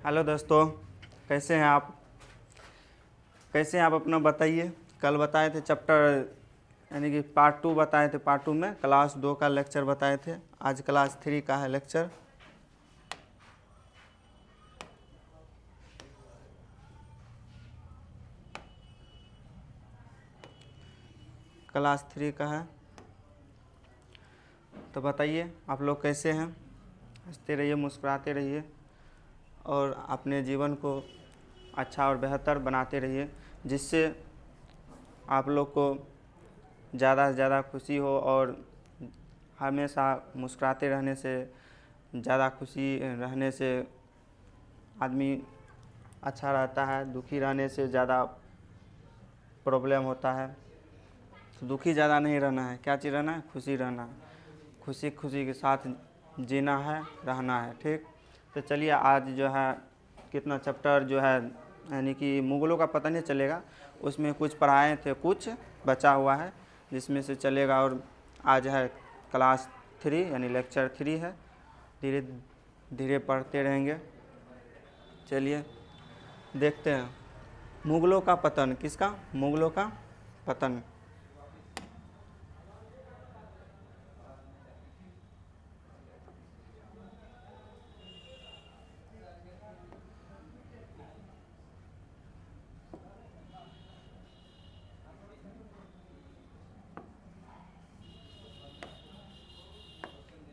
Hello दोस्तों, कैसे हैं आप? अपना बताइए। कल बताए थे चैप्टर यानी कि पार्ट 2 बताए थे। पार्ट 2 में क्लास 2 का लेक्चर बताए थे। आज क्लास 3 का है लेक्चर। क्लास 3 का है। तो बताइए आप लोग कैसे हैं? हंसते रहिए, मुस्कुराते रहिए और अपने जीवन को अच्छा और बेहतर बनाते रहिए, जिससे आप लोग को ज़्यादा से ज़्यादा खुशी हो। और हमेशा मुस्कुराते रहने से, ज़्यादा खुशी रहने से आदमी अच्छा रहता है। दुखी रहने से ज़्यादा प्रॉब्लम होता है। तो दुखी ज़्यादा नहीं रहना है। क्या चीज़ रहना है? खुशी रहना है। खुशी खुशी के साथ जीना है, रहना है। ठीक। तो चलिए आज जो है कितना चैप्टर जो है यानी कि मुगलों का पता नहीं चलेगा, उसमें कुछ पढ़ाए थे, कुछ बचा हुआ है जिसमें से चलेगा। और आज है क्लास 3 यानी लेक्चर 3 है। धीरे धीरे पढ़ते रहेंगे। चलिए देखते हैं। मुगलों का पतन। किसका? मुगलों का पतन।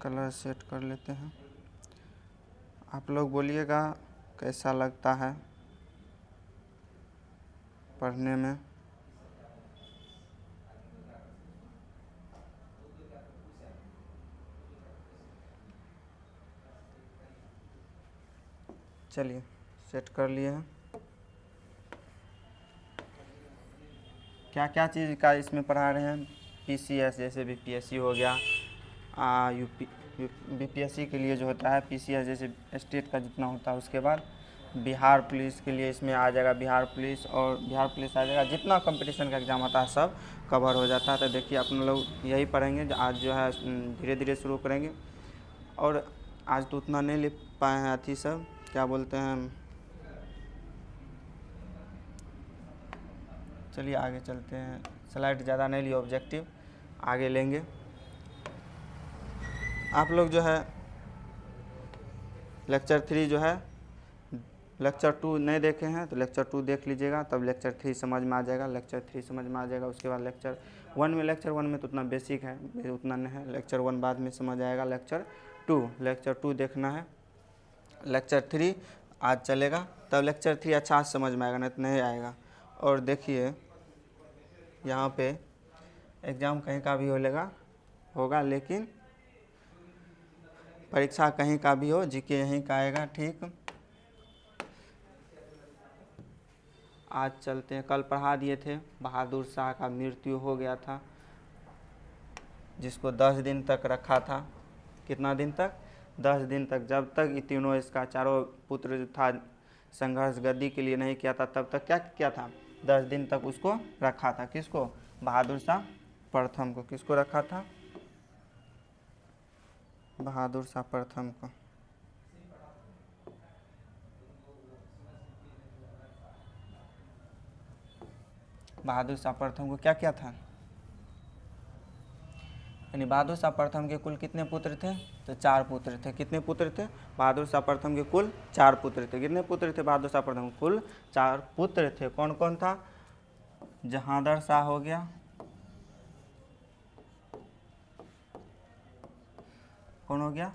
कलर सेट कर लेते हैं। आप लोग बोलिएगा कैसा लगता है पढ़ने में। चलिए सेट कर लिए हैं। क्या क्या चीज़ का इसमें पढ़ा रहे हैं? पीसीएस जैसे बीपीएससी हो गया, यूपी बीपीएससी के लिए जो होता है, पीसीएस जैसे स्टेट का जितना होता है। उसके बाद बिहार पुलिस के लिए इसमें आ जाएगा बिहार पुलिस, और बिहार पुलिस आ जाएगा। जितना कंपटीशन का एग्ज़ाम होता है सब कवर हो जाता है। तो देखिए अपन लोग यही पढ़ेंगे। आज जो है धीरे धीरे शुरू करेंगे। और आज तो उतना नहीं लिख पाए हैं अथी सब, क्या बोलते हैं। चलिए आगे चलते हैं। स्लाइड ज़्यादा नहीं लिए, ऑब्जेक्टिव आगे लेंगे। आप लोग जो है लेक्चर 3 जो है, लेक्चर 2 नहीं देखे हैं तो लेक्चर 2 देख लीजिएगा, तब लेक्चर 3 समझ में आ जाएगा। लेक्चर 3 समझ में आ जाएगा। उसके बाद लेक्चर 1 में, लेक्चर 1 में तो उतना बेसिक है, उतना नहीं है। लेक्चर 1 बाद में समझ आएगा। लेक्चर 2 देखना है। लेक्चर 3 आज चलेगा, तब लेक्चर 3 अच्छा समझ में आएगा, नहीं तो नहीं आएगा। और देखिए यहाँ पे एग्ज़ाम कहीं का भी होगा, लेकिन परीक्षा कहीं का भी हो, जीके यहीं का आएगा। ठीक। आज चलते हैं। कल पढ़ा दिए थे बहादुर शाह का मृत्यु हो गया था, जिसको 10 दिन तक रखा था। कितना दिन तक? 10 दिन तक। जब तक ये तीनों, इसका चारों पुत्र जो था, संघर्ष गद्दी के लिए नहीं किया था, तब तक क्या किया था? 10 दिन तक उसको रखा था। किसको? बहादुर शाह प्रथम को। किसको रखा था? बहादुर शाह प्रथम को। बहादुर शाह प्रथम को क्या किया था? यानी बहादुर शाह प्रथम के कुल कितने पुत्र थे? तो 4 पुत्र थे। कितने पुत्र थे? बहादुर शाह प्रथम के कुल 4 पुत्र थे। कितने पुत्र थे बहादुर शाह प्रथम? कुल 4 पुत्र थे। कौन कौन था? जहांदर शाह हो गया, कौन हो गया?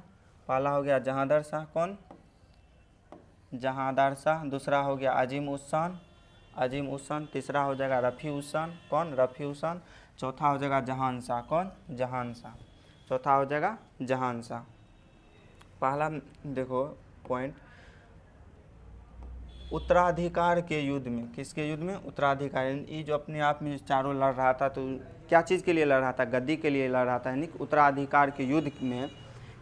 पहला हो गया जहांदर शाह। कौन? जहांदर शाह। दूसरा हो गया अजीम उस शान। तीसरा हो जाएगा रफ़ी उस शान। कौन? रफ़ी उस शान। चौथा हो जाएगा जहान शाह। कौन? जहान शाह। चौथा हो जाएगा जहान शाह। पहला देखो पॉइंट, उत्तराधिकार के युद्ध में। किसके युद्ध में? उत्तराधिकार। ये जो अपने आप में चारों लड़ रहा था, तो क्या चीज़ के लिए लड़ रहा था? गद्दी के लिए लड़ रहा था। यानी उत्तराधिकार के युद्ध में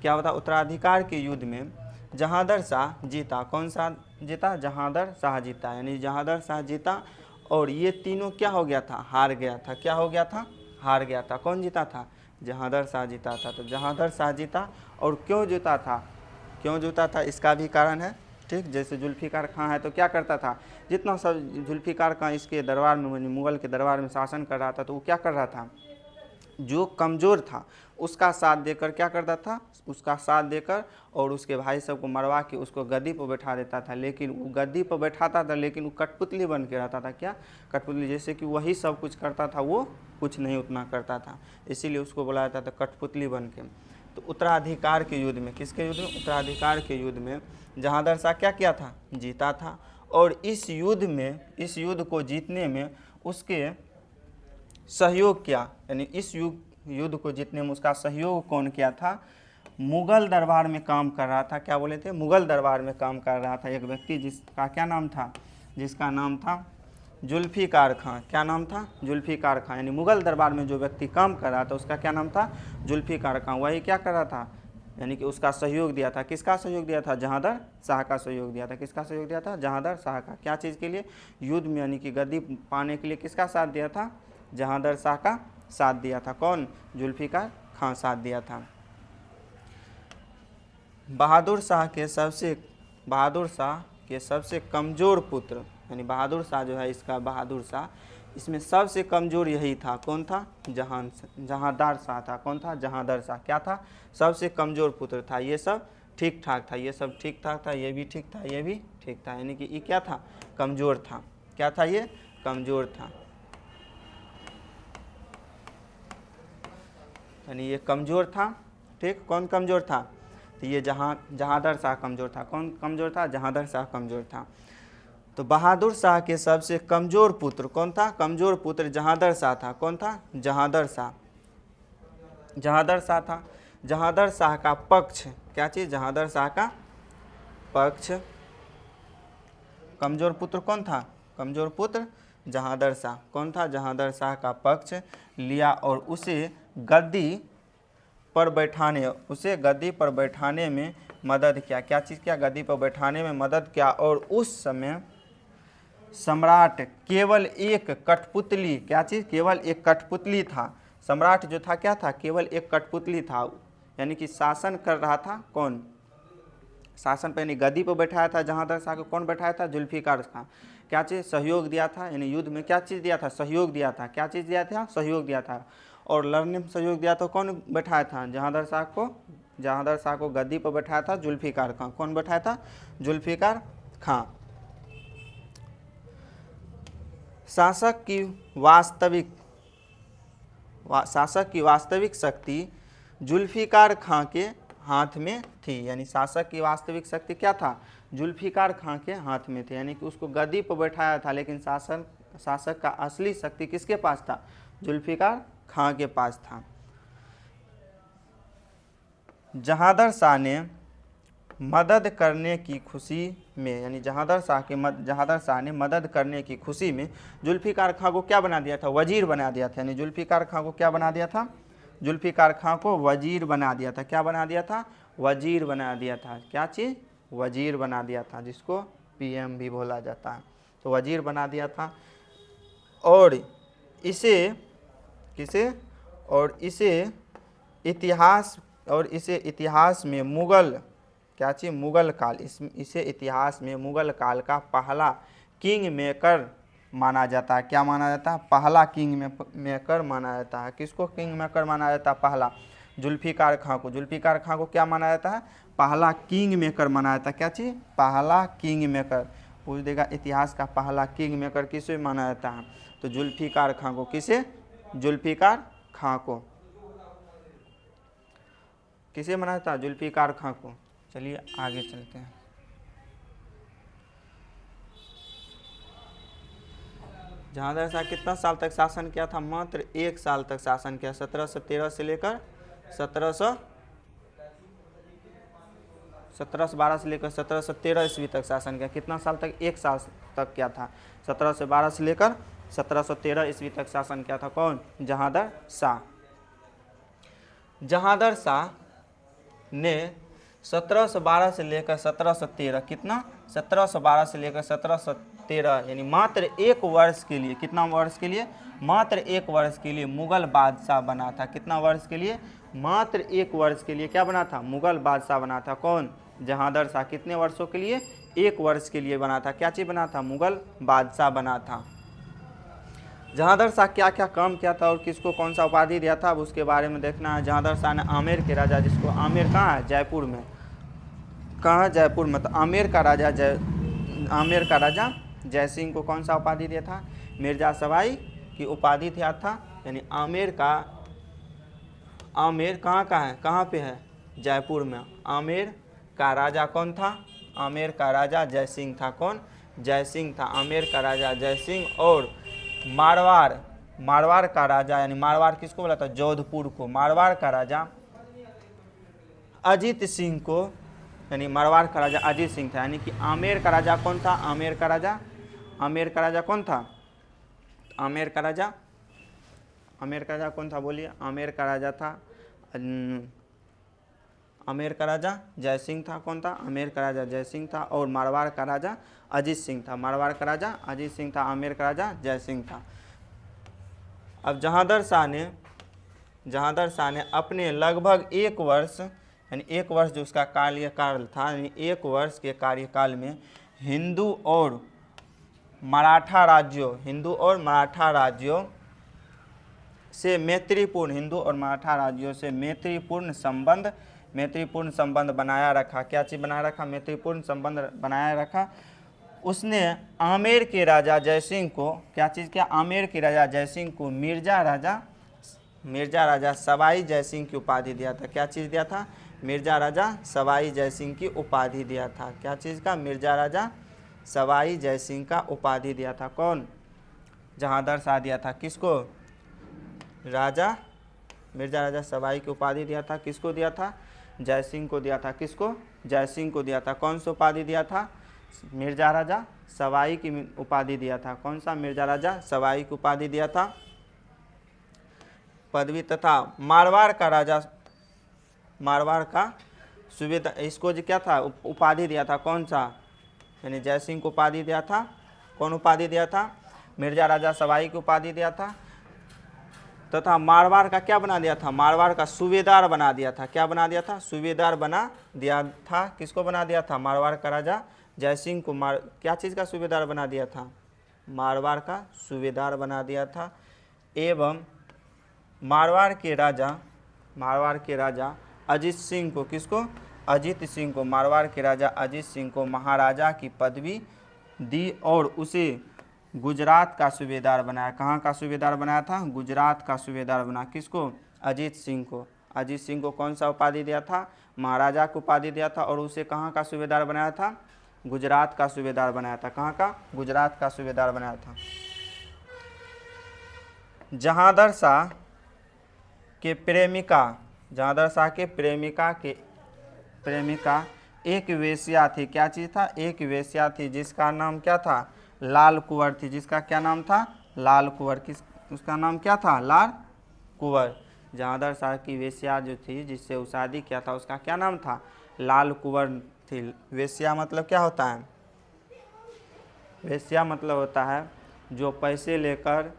क्या होता? उत्तराधिकार के युद्ध में जहांदर शाह जीता। कौन सा जीता? जहांदर शाह जीता। यानी जहांदर शाह जीता, और ये तीनों क्या हो गया था? हार गया था। क्या हो गया था? हार गया था। कौन जीता था? जहांदर शाह जीता था। तो जहांदर शाह जीता। और क्यों जीता था? क्यों जीता था? इसका भी कारण है। ठीक, जैसे जुल्फ़िकार खां है तो क्या करता था, जितना सब जुल्फ़िकार खां इसके दरबार में मुग़ल के दरबार में शासन कर रहा था, तो वो क्या कर रहा था, जो कमज़ोर था उसका साथ देकर क्या करता था, उसका साथ देकर और उसके भाई सब को मरवा के उसको गद्दी पर बैठा देता था। लेकिन वो गद्दी पर बैठाता था लेकिन वो कठपुतली बन के रहता था। क्या, कठपुतली, जैसे कि वही सब कुछ करता था, वो कुछ नहीं उतना करता था, इसीलिए उसको बुलाया जाता था कठपुतली बन के। तो उत्तराधिकार के युद्ध में, किसके युद्ध में, उत्तराधिकार के युद्ध में जहांदर शाह क्या किया था, जीता था। और इस युद्ध में, इस युद्ध को जीतने में उसके सहयोग किया, यानी इस युद्ध को जीतने में उसका सहयोग कौन किया था, मुग़ल दरबार में काम कर रहा था, क्या बोले थे, मुग़ल दरबार में काम कर रहा था एक व्यक्ति जिसका क्या नाम था, जिसका नाम था जुल्फ़िकार खां। क्या नाम था, जुल्फ़िकार खां, यानी मुग़ल दरबार में जो व्यक्ति काम कर रहा था उसका क्या नाम था, जुल्फ़िकार खां। वही क्या कर रहा था, यानी कि उसका सहयोग दिया था। किसका सहयोग दिया था, जहांदर शाह का सहयोग दिया था। किसका सहयोग दिया था, जहांदर शाह का। क्या चीज़ के लिए, युद्ध में, यानी कि गद्दी पाने के लिए किसका साथ दिया था, जहांदर शाह का साथ दिया था। कौन, जुल्फ़िकार खां साथ दिया था। बहादुर शाह के सबसे कमज़ोर पुत्र, यानी बहादुर शाह जो है इसका, बहादुर शाह, इसमें सबसे कमज़ोर यही था। कौन था, जहांदार शाह था। कौन था, जहांदर शाह। क्या था, सबसे कमज़ोर पुत्र था। ये सब ठीक ठाक था, ये सब ठीक ठाक था, ये भी ठीक था, ये भी ठीक था, यानी कि ये क्या था, कमज़ोर था। क्या था, ये कमज़ोर था, यानी ये कमज़ोर था। ठीक, कौन कमज़ोर था, तो ये जहांदर शाह कमज़ोर था। कौन कमज़ोर था, जहांदर शाह कमज़ोर था। तो बहादुर शाह के सबसे कमज़ोर पुत्र कौन था, कमज़ोर पुत्र जहांदर शाह था। कौन था, जहांदर शाह, जहांदर शाह था। जहांदर शाह का पक्ष, क्या चीज़, जहांदर शाह का पक्ष, कमज़ोर पुत्र कौन था, कमज़ोर पुत्र जहांदर शाह। कौन था, जहांदर शाह का पक्ष लिया और उसे गद्दी पर बैठाने में मदद किया। क्या चीज़ किया, गद्दी पर बैठाने में मदद किया। और उस समय सम्राट केवल एक कठपुतली, क्या चीज़, केवल एक कठपुतली था। सम्राट जो था क्या था, केवल एक कठपुतली था, यानी कि शासन कर रहा था। कौन, शासन पर, यानी गद्दी पर बैठाया था जहांदर शाह को। कौन बैठाया था, जुल्फ़िकार खां। क्या चीज़, सहयोग दिया था, यानी युद्ध में क्या चीज़ दिया था, सहयोग दिया था। क्या चीज़ दिया था, सहयोग दिया था। और लड़ने में सहयोग दिया तो कौन बैठाया था, जहांदर शाह को गद्दी पर बैठाया था जुल्फ़िकार खां। कौन बैठाया था, जुल्फ़िकार खां। शासक की वास्तविक शक्ति जुल्फ़िकार खां के हाथ में थी, यानी शासक की वास्तविक शक्ति क्या था, जुल्फ़िकार खां के हाथ में थे, यानी कि उसको गद्दी पर बैठाया था, लेकिन शासक का असली शक्ति किसके पास था, जुल्फ़िकार खां के पास था। जहांदर शाह ने मदद करने की खुशी में, यानी जहांदर शाह ने मदद करने की खुशी में जुल्फ़िकार खां को क्या बना दिया था, वजीर बना दिया था। यानी जुल्फ़िकार खां को क्या बना दिया था, जुल्फ़िकार खां को वजीर बना दिया था। क्या बना दिया था, वजीर बना दिया था। क्या चीज़, वजीर बना दिया था, जिसको पीएम भी बोला जाता है। तो वजीर बना दिया था। और इसे इतिहास में मुग़ल, क्या चीज़, मुग़ल काल, इसे इतिहास में मुग़ल काल का पहला किंग मेकर माना जाता है। क्या माना जाता है, पहला किंग मेकर माना जाता है। किसको किंग मेकर माना जाता है, पहला, जुल्फ़िकार खां को। जुल्फ़िकार खां को क्या माना जाता है, पहला किंग मेकर माना जाता है। क्या चीज़, पहला किंग मेकर। पूछ देगा इतिहास का पहला किंग मेकर किसे माना जाता है, तो जुल्फ़िकार खां को। किसे, जुल्फ़िकार खां को। किसे माना जाता है, जुल्फ़िकार खां को। चलिए आगे चलते हैं। जहांदर शाह कितना साल तक शासन किया था, मात्र 1 साल तक शासन किया। 1713 से लेकर 1712 से लेकर 1713 ईस्वी तक शासन किया। कितना साल तक, 1 साल तक किया था। 1712 से लेकर 1713 ईस्वी तक शासन किया था। कौन, जहांदर शाह। जहांदर शाह ने 1712 से लेकर 1713, कितना, 1712 से लेकर 1713, यानी मात्र 1 वर्ष के लिए, कितना वर्ष के लिए, मात्र 1 वर्ष के लिए मुग़ल बादशाह बना था। कितना वर्ष के लिए, मात्र 1 वर्ष के लिए क्या बना था, मुगल बादशाह बना था। कौन, जहांदर शाह। कितने वर्षों के लिए, 1 वर्ष के लिए बना था। क्या चीज़ बना था, मुगल बादशाह बना था। जहांदर शाह क्या क्या काम किया था और किसको कौन सा उपाधि दिया था, अब उसके बारे में देखना है। जहांदर शाह ने आमेर के राजा, जिसको आमेर कहाँ है, जयपुर में, कहाँ, जयपुर में, तो आमेर का राजा जय सिंह को कौन सा उपाधि दिया था, मिर्जा सवाई की उपाधि दिया था। यानी आमेर कहाँ का है, कहाँ पे है, जयपुर में। आमेर का राजा कौन था, आमेर का राजा जय सिंह था। कौन, जय सिंह था। आमेर का राजा जय सिंह। और मारवाड़ का राजा, यानी मारवाड़ किसको बोला था, जोधपुर को। मारवाड़ का राजा अजीत सिंह को, यानी मारवाड़ का राजा अजीत सिंह था। यानी कि आमेर का राजा कौन था, आमेर का राजा कौन था, आमेर का राजा कौन था, बोलिए। आमेर का राजा था, आमेर का राजा जय सिंह था। कौन था, आमेर का राजा जय सिंह था। और मारवाड़ का राजा अजीत सिंह था। मारवाड़ का राजा अजीत सिंह था, आमेर का राजा जय सिंह था। अब जहांदर शाह ने अपने लगभग 1 वर्ष, यानी 1 वर्ष जो उसका कार्यकाल था, यानी 1 वर्ष के कार्यकाल में हिंदू और मराठा राज्यों से मैत्रीपूर्ण संबंध बनाया रखा। क्या चीज़ बनाया रखा, मैत्रीपूर्ण संबंध बनाया रखा। उसने आमेर के राजा जयसिंह को क्या चीज़ किया, आमेर के राजा जयसिंह को मिर्जा राजा सवाई जयसिंह की उपाधि दिया था। क्या चीज़ दिया था, मिर्जा राजा सवाई जयसिंह की उपाधि दिया था। क्या चीज़ का, मिर्जा राजा सवाई जयसिंह का उपाधि दिया था। कौन, जहांदर शाह दिया था। किसको, मिर्जा राजा सवाई की उपाधि दिया था। किसको दिया था, जयसिंह को दिया था। किसको, जयसिंह को दिया था। कौन सा उपाधि दिया था, मिर्जा राजा सवाई की उपाधि दिया था। कौन सा, मिर्जा राजा सवाई की उपाधि दिया था। पदवी तथा मारवाड़ का सूबेदार, इसको जो क्या था, उपाधि दिया था। कौन सा, यानी जयसिंह को उपाधि दिया था। कौन उपाधि दिया था, मिर्जा राजा सवाई की उपाधि दिया था। तथा मारवाड़ का क्या बना दिया था, मारवाड़ का सूबेदार बना दिया था। क्या बना दिया था, सूबेदार बना दिया था। किसको बना दिया था, मारवाड़ का राजा जयसिंह को क्या चीज़ का सूबेदार बना दिया था, मारवाड़ का सूबेदार बना दिया था। एवं मारवाड़ के राजा अजीत सिंह को, किसको, अजीत सिंह को, मारवाड़ के राजा अजीत सिंह को महाराजा की पदवी दी और उसे गुजरात का सूबेदार बनाया। कहाँ का सूबेदार बनाया था, गुजरात का सूबेदार बना। किसको, अजीत सिंह को। अजीत सिंह को कौन सा उपाधि दिया था, महाराजा को उपाधि दिया था। और उसे कहाँ का सूबेदार बनाया था, गुजरात का सूबेदार बनाया था। कहाँ का, गुजरात का सूबेदार बनाया था। जहांदर शाह के प्रेमिका एक वेश्या थी। क्या चीज़ था, एक वेश्या थी, जिसका नाम क्या था, लाल कुंवर थी। जिसका क्या नाम था, लाल कुंवर। उसका नाम क्या था, लाल कुंवर। जहांदर शाह की वेश्या जो थी, जिससे वो शादी किया था, उसका क्या नाम था, लाल कुंवर थी। वेश्या मतलब क्या होता है, वेश्या मतलब होता है जो पैसे लेकर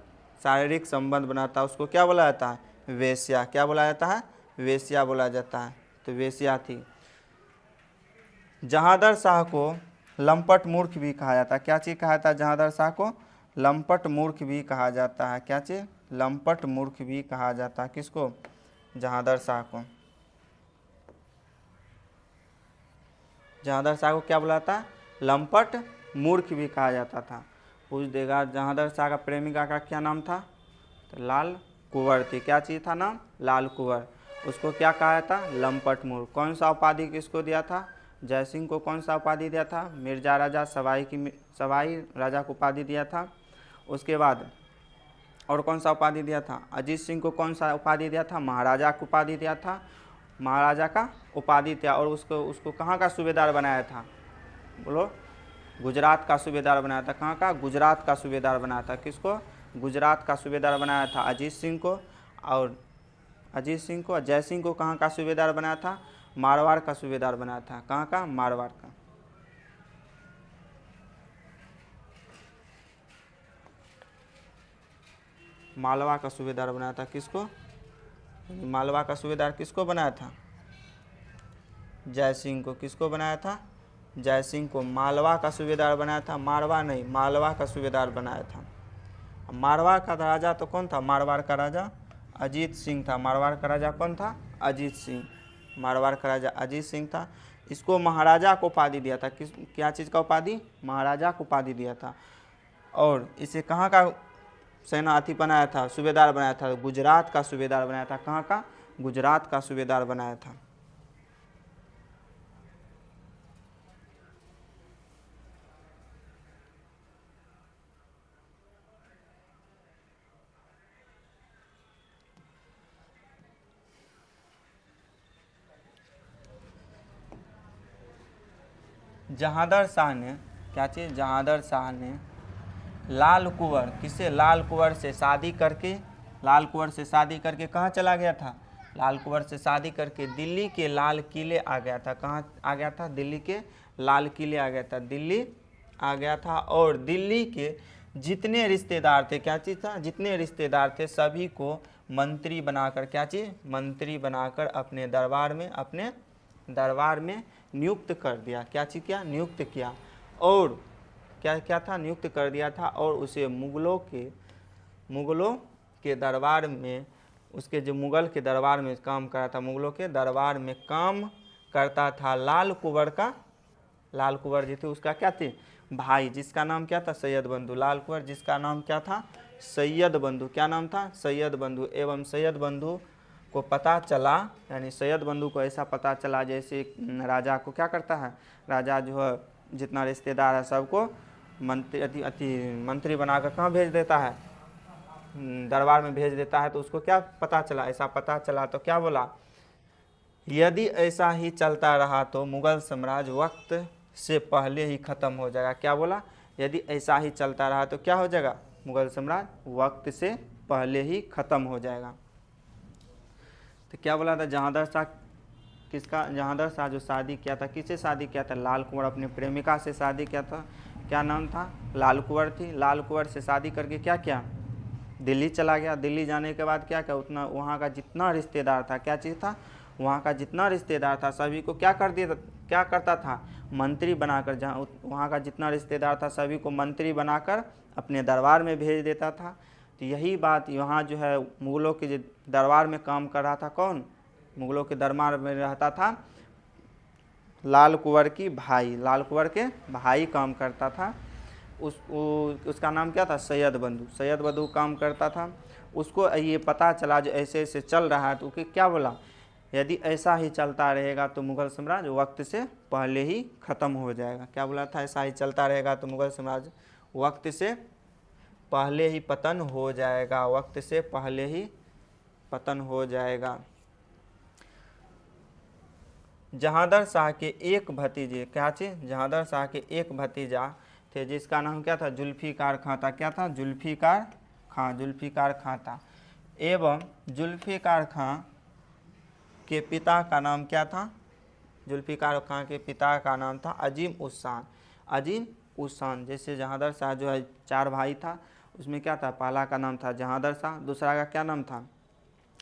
शारीरिक संबंध बनाता है, उसको क्या बोला जाता है, वेश्या। क्या बोला जाता है, वेश्या बोला जाता है। तो वेश्या थी। जहांदर शाह को लंपट मूर्ख भी कहा जाता है। क्या चीज़ कहा जाता है, जहांदर शाह को लंपट मूर्ख भी कहा जाता है। क्या चीज़, लंपट मूर्ख भी कहा जाता है। किसको, जहांदर शाह को। जहांदर शाह को क्या बोला था, लंपट मूर्ख भी कहा जाता था। पूछ देगा, जहांदर शाह का प्रेमिका का क्या नाम था, तो लाल कुंवर थी। क्या चीज़ था नाम, लाल कुंवर। उसको क्या कहा था, लंपट मूर्ख। कौन सा उपाधि किसको दिया था, जयसिंह को कौन सा उपाधि दिया था, मिर्जा राजा सवाई राजा को उपाधि दिया था। उसके बाद और कौन सा उपाधि दिया था, अजीत सिंह को कौन सा उपाधि दिया था, महाराजा को उपाधि दिया था, महाराजा का उपाधि था। और उसको कहाँ का सूबेदार बनाया था, बोलो, गुजरात का सूबेदार बनाया था। कहाँ का, गुजरात का सूबेदार बनाया था। किसको, गुजरात का सूबेदार बनाया था अजीत सिंह को। और जय सिंह को कहाँ का सूबेदार बनाया था, मारवाड़ का सूबेदार बनाया था। कहाँ का, मारवाड़ का। मालवा का सूबेदार बनाया था। किसको, मालवा का सूबेदार किसको बनाया था? जय सिंह को। किसको बनाया था? जय सिंह को मालवा का सूबेदार बनाया था, मारवा नहीं, मालवा का सूबेदार बनाया था। मारवाड़ का राजा तो कौन था? मारवाड़ का राजा अजीत सिंह था। मारवाड़ का राजा कौन था? अजीत सिंह। मारवाड़ का राजा अजीत सिंह था। इसको महाराजा को उपाधि दिया था। किस क्या चीज़ का उपाधि? महाराजा को उपाधि दिया था। और इसे कहाँ का सेनापति बनाया था? सूबेदार बनाया था। गुजरात का सूबेदार बनाया था। कहाँ का? गुजरात का सूबेदार बनाया था। जहांदर शाह ने क्या चीज़? जहांदर शाह ने लाल कुंवर, किसे? लाल कुंवर से शादी करके, लाल कुंवर से शादी करके कहाँ चला गया था? लाल कुंवर से शादी करके दिल्ली के लाल किले आ गया था। कहाँ आ गया था? दिल्ली के लाल किले आ गया था। दिल्ली आ गया था और दिल्ली के जितने रिश्तेदार थे, क्या चीज़ था? जितने रिश्तेदार थे सभी को मंत्री बनाकर, क्या चीज़? मंत्री बनाकर अपने दरबार में नियुक्त कर दिया। क्या चीज़ किया? नियुक्त किया। और क्या क्या था? नियुक्त कर दिया था। और उसे मुगलों के दरबार में, उसके जो मुगल के दरबार में काम करा था, मुगलों के दरबार में काम करता था लाल कुंवर का, लाल कुंवर जी थे उसका क्या थे? भाई, जिसका नाम क्या था? सैयद बंधु। लाल कुंवर जिसका नाम क्या था? सैयद बंधु। क्या नाम था? सैयद बंधु। एवं सैयद बंधु को पता चला, यानी सैयद बंधु को ऐसा पता चला जैसे राजा को क्या करता है? राजा जो है जितना रिश्तेदार है सबको मंत्री बनाकर कहाँ भेज देता है? दरबार में भेज देता है। तो उसको क्या पता चला? ऐसा पता चला तो क्या बोला? यदि ऐसा ही चलता रहा तो मुगल साम्राज्य वक्त से पहले ही ख़त्म हो जाएगा। क्या बोला? यदि ऐसा ही चलता रहा तो क्या हो जाएगा? मुगल साम्राज्य वक्त से पहले ही ख़त्म हो जाएगा। तो क्या बोला था? जहांदर शाह किसका? जहांदर शाह जो शादी किया था, किससे शादी किया था? लाल कुंवर, अपनी प्रेमिका से शादी किया था। क्या नाम था? लाल कुंवर थी। लाल कुंवर से शादी करके क्या किया? दिल्ली चला गया। दिल्ली जाने के बाद क्या किया? उतना वहाँ का जितना रिश्तेदार था, क्या चीज़ था? वहाँ का जितना रिश्तेदार था सभी को क्या कर दिया? क्या करता था? मंत्री बनाकर, जहाँ वहाँ का जितना रिश्तेदार था सभी को मंत्री बनाकर अपने दरबार में भेज देता था। तो यही बात यहाँ जो है मुग़लों के दरबार में काम कर रहा था कौन? मुग़लों के दरबार में रहता था लाल कुंवर की भाई, लाल कुंवर के भाई काम करता था। उसका नाम क्या था? सैयद बंधु। सैयद बंधु काम करता था। उसको ये पता चला जो ऐसे ऐसे चल रहा है, तो क्या बोला? यदि ऐसा ही चलता रहेगा तो मुगल साम्राज्य वक्त से पहले ही ख़त्म हो जाएगा। क्या बोला था? ऐसा ही चलता रहेगा तो मुगल साम्राज्य वक्त से पहले ही पतन हो जाएगा। वक्त से पहले ही पतन हो जाएगा। जहांदर शाह के एक भतीजे, क्या चीज़? जहांदर शाह के एक भतीजा थे जिसका नाम क्या था? जुल्फ़िकार खां था। क्या था? जुल्फ़िकार खां। जुल्फ़िकार खां था। एवं जुल्फ़िकार खां के पिता का नाम क्या था? जुल्फ़िकार खां के पिता का नाम था अजीम उस शान। अजीम उस शान। जैसे जहांदर शाह जो है 4 भाई था, उसमें क्या था? पहला का नाम था जहांदर शाह, दूसरा का क्या नाम था?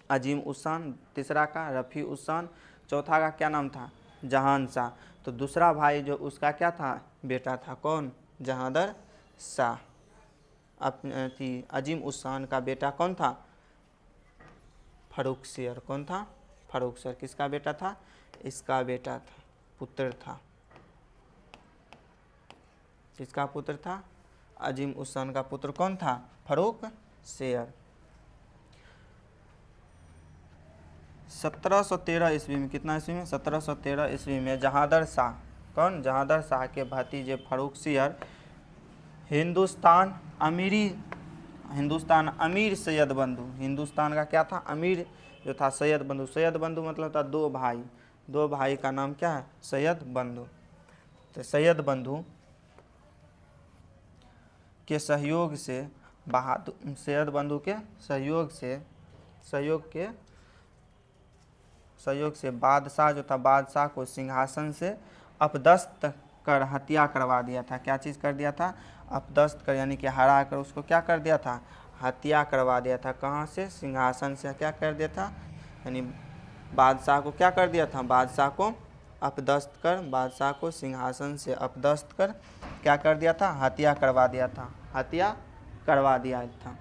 अजीम उस शान, तीसरा का रफ़ी उस शान, चौथा का क्या नाम था? जहान शाह। तो दूसरा भाई जो उसका क्या था? बेटा था कौन? जहांदर शाह। अजीम उस शान का बेटा कौन था? फर्रुखसियर। कौन था? फर्रुखसियर। किसका बेटा था? इसका बेटा था, पुत्र था। किसका पुत्र था? अजीम उस शान का पुत्र कौन था? फर्रुखसियर। 1713 ईस्वी में, कितना ईस्वी में? 1713 ईस्वी में जहांदर शाह, कौन? जहांदर शाह के भतीजे फर्रुखसियर हिंदुस्तान अमीर सैयद बंधु, हिंदुस्तान का क्या था? अमीर जो था सैयद बंधु। सैयद बंधु मतलब था 2 भाई। 2 भाई का नाम क्या है? सैयद बंधु। तो सैयद बंधु के सहयोग से सैयद बंधु के सहयोग से बादशाह जो था, बादशाह को सिंहासन से अपदस्थ कर हत्या करवा दिया था। क्या चीज़ कर दिया था? अपदस्थ कर, यानी कि हरा कर उसको क्या कर दिया था? हत्या करवा दिया था। कहाँ से? सिंहासन से क्या कर दिया था? यानी बादशाह को क्या कर दिया था, बादशाह को अपदस्थ कर, बादशाह को सिंहासन से अपदस्थ कर क्या कर दिया था, हत्या करवा दिया था, हत्या करवा दिया था।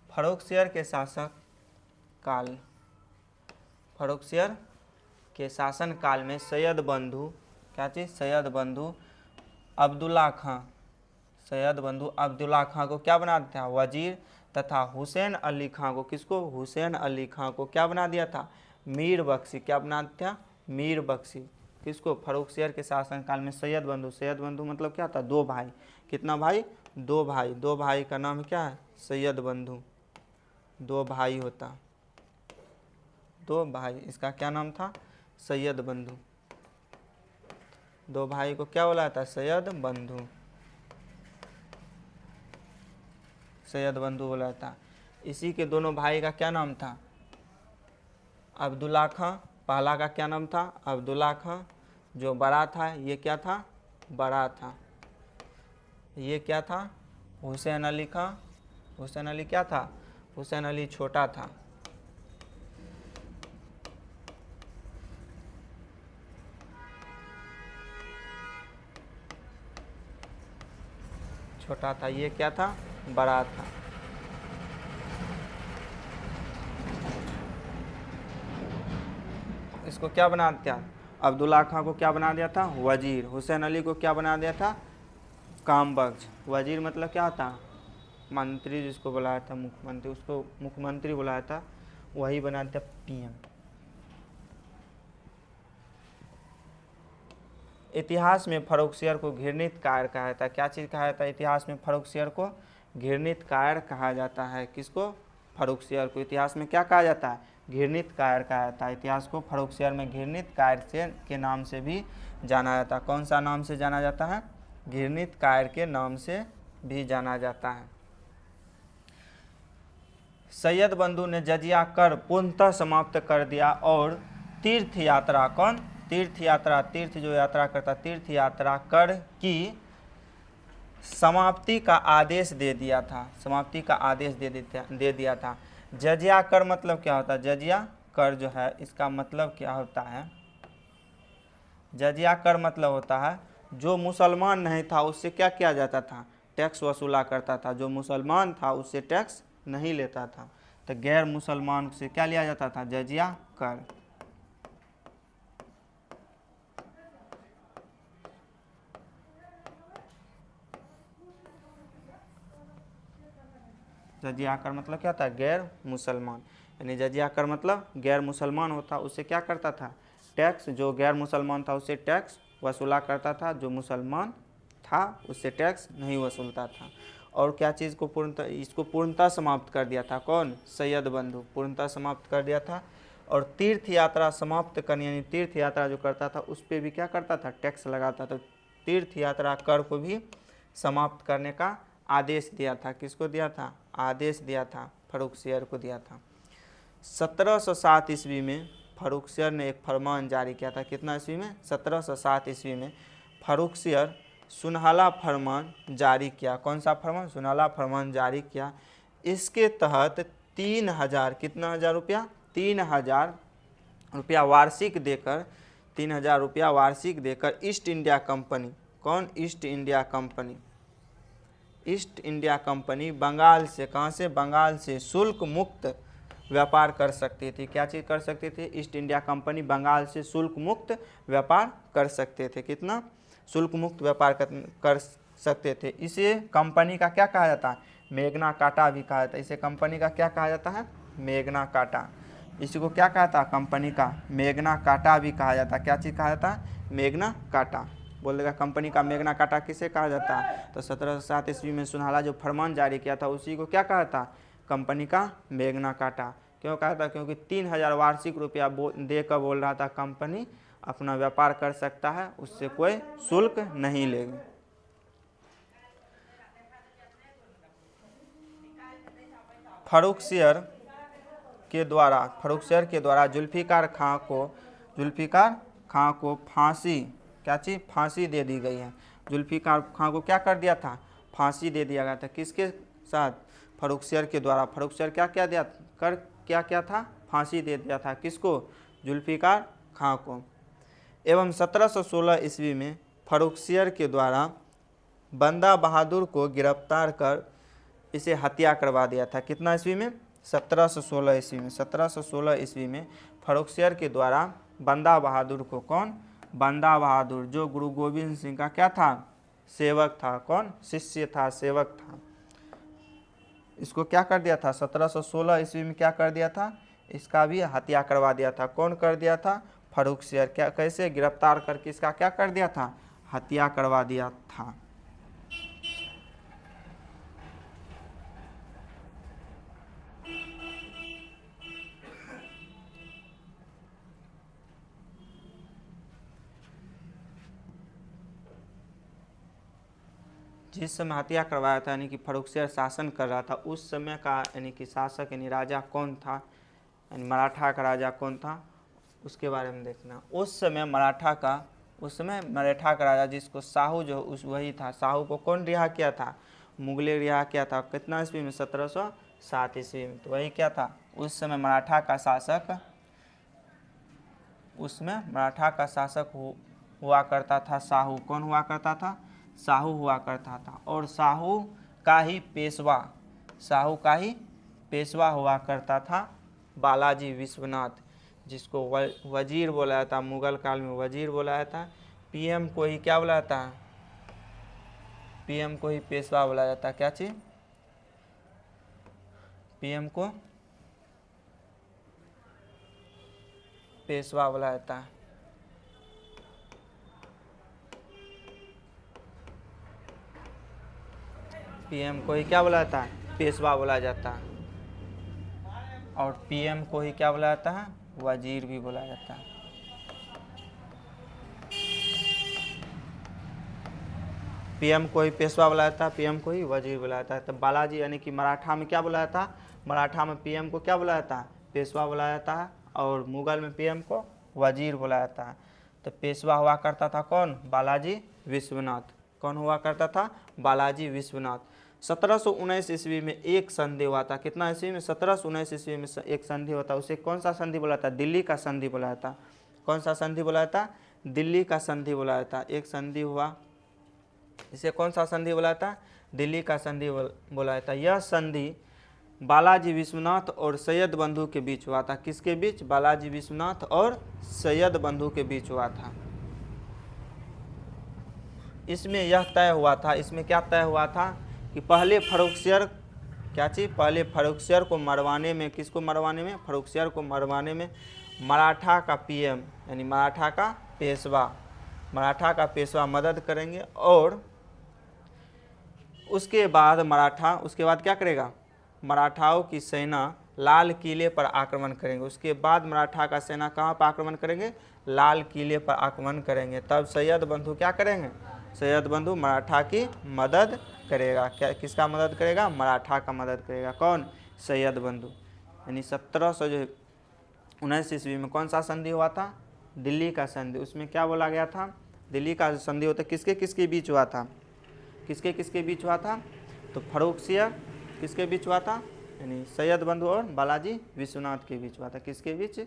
फर्रुखसियर के शासक काल, फर्रुखसियर के शासन काल में सैयद बंधु, क्या चीज़, सैयद बंधु अब्दुल्ला खां, सैयद बंधु अब्दुल्ला खां को क्या बना दिया था, वजीर, तथा हुसैन अली खां को, किसको, हुसैन अली खां को क्या बना दिया था, मीर बख्शी, क्या बना दिया था, मीर बख्शी, किसको, फर्रुखसियर के शासनकाल में सैयद बंधु, सैयद बंधु मतलब क्या था, दो भाई, कितना भाई, दो भाई, दो भाई का नाम क्या है, सैयद बंधु, दो भाई होता, दो भाई, इसका क्या नाम था, सैयद बंधु, दो भाई को क्या बोला था, सैयद बंधु, सैयद बंधु बोला था। इसी के दोनों भाई का क्या नाम था, अब्दुल्ला खां, पहला का क्या नाम था, अब्दुल्ला खां, जो बड़ा था ये क्या था, बड़ा था, ये क्या था, हुसैन अली खां, हुसैन अली क्या था, हुसैन अली छोटा था। छोटा था, ये क्या था, बड़ा था। इसको क्या बना दिया, अब्दुल्ला खां को क्या बना दिया था, वजीर, हुसैन अली को क्या बना दिया था, काम बख्श, वजीर मतलब क्या था, मंत्री, जिसको बुलाया था मुख्यमंत्री, उसको मुख्यमंत्री बुलाया था, वही बना दिया पीएम। इतिहास में फर्रुखसियर को घृणित कायर कहा जाता है, क्या चीज़ कहा जाता है, इतिहास में फर्रुखसियर को घृणित कायर कहा जाता है, किसको, फर्रुखसियर को इतिहास में क्या कहा जाता है, घृणित कायर कहा जाता है। इतिहास को फर्रुखसियर में घृणित कायर से के नाम से भी जाना जाता है। कौन सा नाम से जाना जाता है, घृणित कायर के नाम से भी जाना जाता है। सैयद बंधु ने जजिया कर पूर्णतः समाप्त कर दिया और तीर्थ यात्रा, कौन, तीर्थ यात्रा, तीर्थ जो यात्रा करता, तीर्थ यात्रा कर की समाप्ति का आदेश दे दिया था, समाप्ति का आदेश दे दिया था। जजिया कर मतलब क्या होता है, जजिया कर जो है इसका मतलब क्या होता है, जजिया कर मतलब होता है जो मुसलमान नहीं था उससे क्या किया जाता था, टैक्स वसूला करता था, जो मुसलमान था उससे टैक्स नहीं लेता था, तो गैर मुसलमान से क्या लिया जाता था, जजिया कर। जजिया कर मतलब क्या था, गैर मुसलमान, यानी जजिया कर मतलब गैर मुसलमान होता उससे क्या करता था, टैक्स, जो गैर मुसलमान था उससे टैक्स वसूला करता था, जो मुसलमान था उससे टैक्स नहीं वसूलता था। और क्या चीज़ को पूर्णतः, इसको पूर्णतः समाप्त कर दिया था, कौन, सैयद बंधु, पूर्णतः समाप्त कर दिया था। और तीर्थ यात्रा समाप्त करनी, यानी तीर्थ यात्रा जो करता था उस पर भी क्या करता था, टैक्स लगाता था। तीर्थ यात्रा कर को भी समाप्त करने का आदेश दिया था, किसको दिया था, आदेश दिया था, फर्रुखसियर को दिया था। 1707 ईस्वी में फर्रुखसियर ने एक फरमान जारी किया था, कितना ईस्वी में, 1707 ईस्वी में फर्रुखसियर सुनहला फरमान जारी किया। कौन सा फरमान, सुनहला फरमान जारी किया। इसके तहत 3000, कितना हज़ार रुपया, 3000 रुपया वार्षिक देकर, 3000 रुपया वार्षिक देकर ईस्ट इंडिया कंपनी, कौन, East India Company, East India Company Bengal से, कहाँ से, बंगाल से शुल्क मुक्त व्यापार कर सकती थी। क्या चीज़ कर सकती थी, ईस्ट इंडिया कंपनी बंगाल से शुल्क मुक्त व्यापार कर सकते थे, कितना, शुल्क मुक्त व्यापार कर सकते थे। इसे कंपनी का क्या कहा जाता है, मेघना काटा भी कहा जाता है। इसे कंपनी का क्या कहा जाता है, मेघना काटा। इसी को क्या कहा था, कंपनी का मेघना काटा भी कहा जाता है। क्या चीज़ कहा जाता है, मेघना काटा। बोलेगा कंपनी का मेघना काटा किसे कहा जाता है, तो 1707 ईस्वी में सुनहला जो फरमान जारी किया था उसी को क्या कहा था, कंपनी का मेघना काटा। क्यों कहा था, क्योंकि 3000 वार्षिक रुपया देकर बोल रहा था कंपनी अपना व्यापार कर सकता है, उससे कोई शुल्क नहीं लेगी। फर्रुखसियर के द्वारा जुल्फिकार खां को फांसी, क्या चीज, फांसी दे दी गई है। जुल्फिकार खां को क्या कर दिया था, फांसी दे दिया गया था। किसके साथ, फर्रुखसियर के द्वारा। फर्रुखसियर क्या था, फांसी दे दिया था। किसको, जुल्फिकार खां को। एवं 1716 ईस्वी में फर्रुखसियर के द्वारा बंदा बहादुर को गिरफ्तार कर इसे हत्या करवा दिया था। कितना ईस्वी में, 1716 ईस्वी में। 1716 ईस्वी में फर्रुखसियर के द्वारा बंदा बहादुर को, कौन, बंदा बहादुर, जो गुरु गोविंद सिंह का क्या था, सेवक था। कौन, शिष्य था, सेवक था। इसको क्या कर दिया था, 1716 ईस्वी में क्या कर दिया था, इसका भी हत्या करवा दिया था। कौन कर दिया था, फर्रुखसियर। क्या, कैसे, गिरफ्तार करके इसका क्या कर दिया था, हत्या करवा दिया था। जिस समय हत्या करवाया था, यानी कि फर्रुखसियर शासन कर रहा था, उस समय का यानी कि शासक यानी राजा कौन था, यानी मराठा का राजा कौन था, उसके बारे में देखना। उस समय मराठा का राजा जिसको साहू जो वही था। साहू को कौन रिहा किया था, मुगले रिहा किया था। कितना ईस्वी में, 1707 ईस्वी में। तो वही क्या था, उस समय मराठा का शासक हुआ करता था साहू। कौन हुआ करता था, साहू हुआ करता था। और साहू का ही पेशवा हुआ करता था बालाजी विश्वनाथ, जिसको वजीर बोला जाता, मुगल काल में वजीर बोला जाता। पीएम को ही क्या बोला जाता है, पीएम को ही पेशवा बोला जाता है। क्या चीज, पीएम को पेशवा बोला जाता है। पीएम को ही क्या बोला जाता है, पेशवा बोला जाता है। और पीएम को ही क्या बोला जाता है, वजीर भी बोला जाता है। पीएम को ही पेशवा बोला जाता है, पीएम को ही वजीर बोला जाता है। तो बालाजी यानी कि मराठा में क्या बोला जाता है, मराठा में पीएम को क्या बोला जाता है, पेशवा बोला जाता है। और मुगल में पीएम को वजीर बोला जाता है। तो पेशवा हुआ करता था कौन, बालाजी विश्वनाथ। कौन हुआ करता था, बालाजी विश्वनाथ। 1719 ईस्वी में एक संधि हुआ था। कितना ईस्वी में, 1719 ईस्वी में एक संधि हुआ था। उसे कौन सा संधि बोला था, दिल्ली का संधि बोला जाता। कौन सा संधि बोला जाता, दिल्ली का संधि बोला जाता। एक संधि हुआ, इसे कौन सा संधि बोला जाता, दिल्ली का संधि बोला जाता। यह संधि बालाजी विश्वनाथ और सैयद बंधु के बीच हुआ था। किसके बीच, बालाजी विश्वनाथ और सैयद बंधु के बीच हुआ था। इसमें यह तय हुआ था, इसमें क्या तय हुआ था कि पहले फर्रुखसियर, क्या चीज, पहले फर्रुखसियर को मरवाने में, किसको मरवाने में, फर्रुखसियर को मरवाने में मराठा का पीएम यानी मराठा का पेशवा मदद करेंगे। और उसके बाद क्या करेगा, मराठाओं की सेना लाल किले पर आक्रमण करेंगे। उसके बाद मराठा का सेना कहाँ पर आक्रमण करेंगे, लाल किले पर आक्रमण करेंगे। तब सैयद बंधु क्या करेंगे, सैयद बंधु मराठा की मदद करेगा। क्या, किसका मदद करेगा, मराठा का मदद करेगा। कौन, सैयद बंधु। यानी 1719 ईस्वी में कौन सा संधि हुआ था, दिल्ली का संधि। उसमें क्या बोला गया था, दिल्ली का संधि होता किसके किसके बीच हुआ था, किसके किसके बीच हुआ था, तो फर्रुखसियर किसके बीच हुआ था, यानी सैयद बंधु और बालाजी विश्वनाथ के बीच हुआ था। किसके बीच,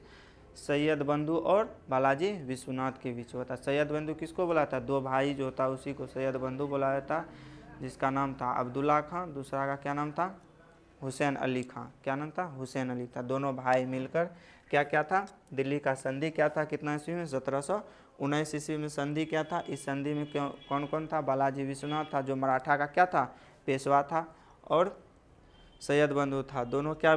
सैयद बंधु और बालाजी विश्वनाथ के बीच हुआ था। सैयद बंधु किसको बोला था, दो भाई जो था उसी को सैयद बंधु बोला जाता, जिसका नाम था अब्दुल्ला खां, दूसरा का क्या नाम था, हुसैन अली खां। क्या नाम था, हुसैन अली था। दोनों भाई मिलकर क्या क्या था, दिल्ली का संधि क्या था, कितना ईस्वी में, 1719 ईस्वी में संधि क्या था। इस संधि में कौन कौन था, बालाजी विश्वनाथ था जो मराठा का क्या था, पेशवा था, और सैयद बंधु था। दोनों क्या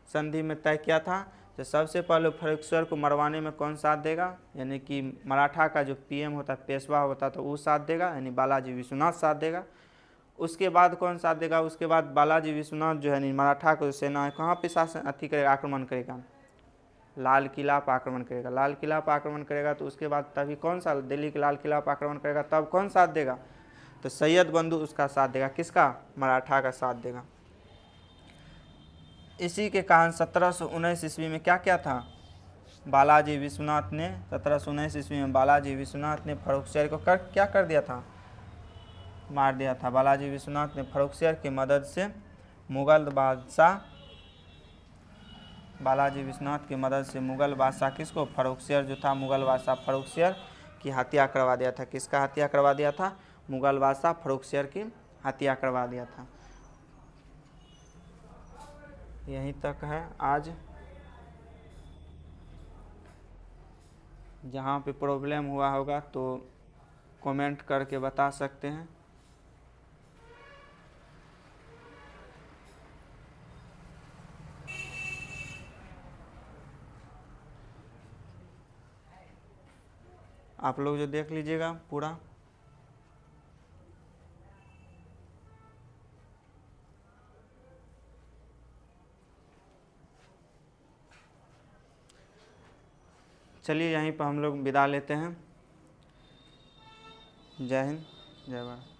संधि में तय किया था, तो सबसे पहले फर्रुखसियर को मरवाने में कौन साथ देगा, यानी कि मराठा का जो पीएम होता, पेशवा होता, तो वो साथ देगा, यानी बालाजी विश्वनाथ साथ देगा। उसके बाद कौन साथ देगा, उसके बाद बालाजी विश्वनाथ जो है मराठा को सेना है कहाँ पे शासन करेगा, आक्रमण करेगा, लाल किला पर आक्रमण करेगा। लाल किला पर आक्रमण करेगा तो उसके बाद तभी कौन सा, दिल्ली के लाल किला पर आक्रमण करेगा, तब कौन साथ देगा, तो सैयद बंधु उसका साथ देगा। किसका, मराठा का साथ देगा। इसी के कारण 1719 ईस्वी में क्या क्या था, बालाजी विश्वनाथ ने 1719 ईस्वी में बालाजी विश्वनाथ ने फर्रुखसियर को क्या कर दिया था, मार दिया था। बालाजी विश्वनाथ ने फर्रुखसियर की मदद से मुगल बादशाह, बालाजी विश्वनाथ की मदद से मुगल बादशाह किसको, फर्रुखसियर जो था मुगल बादशाह फर्रुखसियर की हत्या करवा दिया था। किसका हत्या करवा दिया था, मुगल बादशाह फर्रुखसियर की हत्या करवा दिया था। यहीं तक है आज। जहाँ पे प्रॉब्लम हुआ होगा तो कमेंट करके बता सकते हैं। आप लोग जो देख लीजिएगा पूरा। चलिए यहीं पर हम लोग विदा लेते हैं। जय हिंद, जय भारत।